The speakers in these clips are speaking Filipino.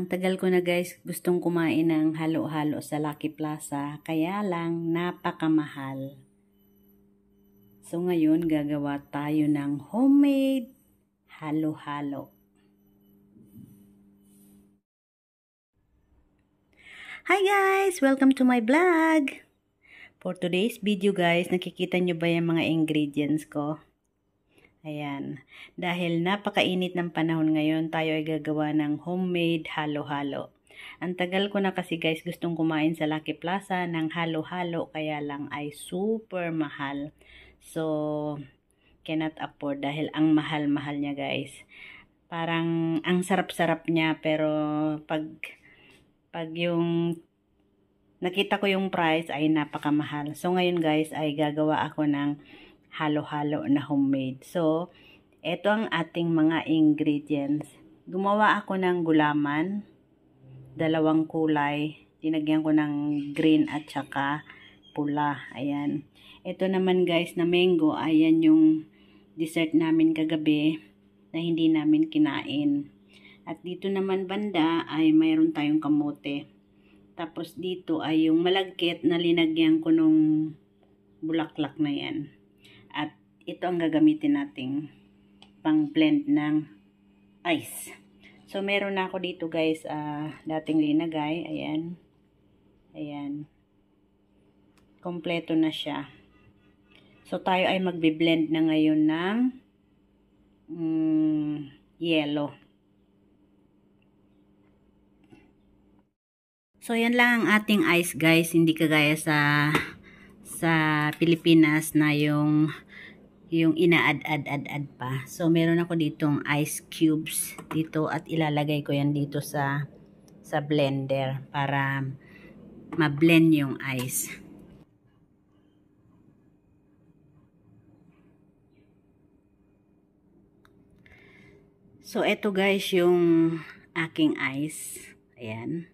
Ang tagal ko na guys gustong kumain ng halo-halo sa Lucky Plaza, kaya lang napakamahal. So ngayon gagawa tayo ng homemade halo-halo. Hi guys! Welcome to my vlog! For today's video guys, nakikita nyo ba yung mga ingredients ko? Ayan. Dahil napakainit ng panahon ngayon, tayo ay gagawa ng homemade halo-halo. Ang tagal ko na kasi guys gustong kumain sa Lucky Plaza ng halo-halo, kaya lang ay super mahal. So, cannot afford dahil ang mahal-mahal niya guys. Parang ang sarap-sarap niya, pero pag yung nakita ko yung price ay napakamahal. So, ngayon guys ay gagawa ako ng halo-halo na homemade. So, ito ang ating mga ingredients. Gumawa ako ng gulaman, 2 kulay. Tinagyan ko ng green at saka pula. Ayan. Ito naman guys na mango, ayan yung dessert namin kagabi na hindi namin kinain. At dito naman banda ay mayroon tayong kamote. Tapos dito ay yung malagkit na linagyan ko nung bulaklak na yan. At ito ang gagamitin nating pang blend ng ice. So, meron na ako dito guys, dating linagay. Ayan. Ayan. Kompleto na siya. So, tayo ay magbe-blend na ngayon ng yellow. So, yan lang ang ating ice guys. Hindi kagaya sa Pilipinas na yung ina-add pa. So, meron ako ditong ice cubes dito at ilalagay ko yan dito sa blender para ma-blend yung ice. So, eto guys yung aking ice. Ayan.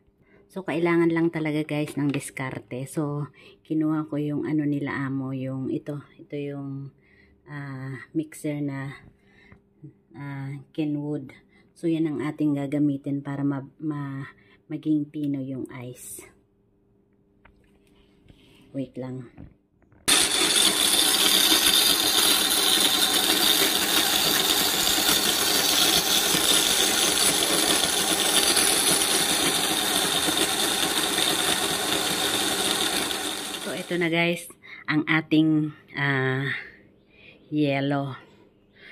So, kailangan lang talaga guys ng diskarte. So, kinuha ko yung ano nila amo, yung ito yung mixer na Kenwood. So, yan ang ating gagamitin para maging pino yung ice. Wait lang. So, ito na guys, ang ating yellow.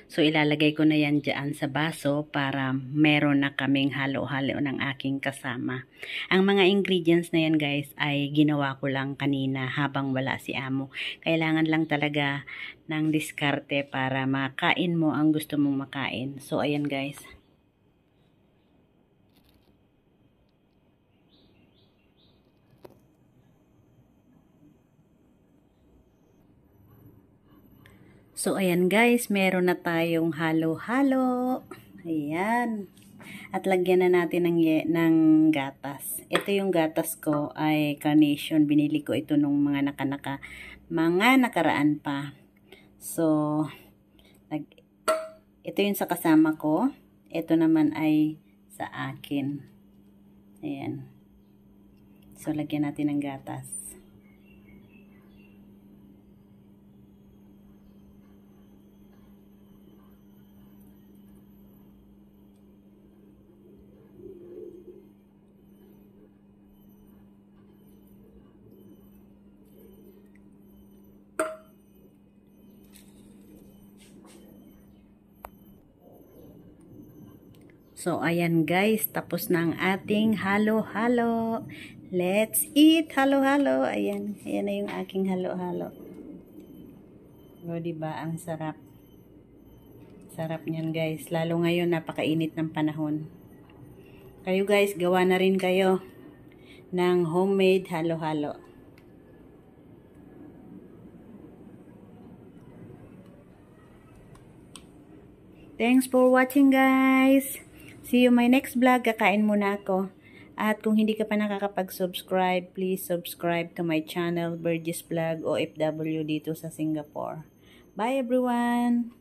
So, ilalagay ko na yan dyan sa baso para meron na kaming halo-halo ng aking kasama. Ang mga ingredients na yan guys ay ginawa ko lang kanina habang wala si amo. Kailangan lang talaga ng diskarte para makain mo ang gusto mong makain. So, ayan guys. So, ayan guys, meron na tayong halo-halo. Ayan. At lagyan na natin ng gatas. Ito yung gatas ko ay Carnation. Binili ko ito nung mga nakaraan pa. So, ito yung sa kasama ko. Ito naman ay sa akin. Ayan. So, lagyan natin ng gatas. So, ayan guys, tapos na ang ating halo-halo. Let's eat halo-halo. Ayan, ayan na yung aking halo-halo. O, diba? Ang sarap. Sarap niyan guys. Lalo ngayon, napakainit ng panahon. Kayo guys, gawa na rin kayo ng homemade halo-halo. Thanks for watching guys. See you my next vlog. Kakain muna ako. At kung hindi ka pa nakakapag-subscribe, please subscribe to my channel, Burgess Vlog OFW dito sa Singapore. Bye everyone!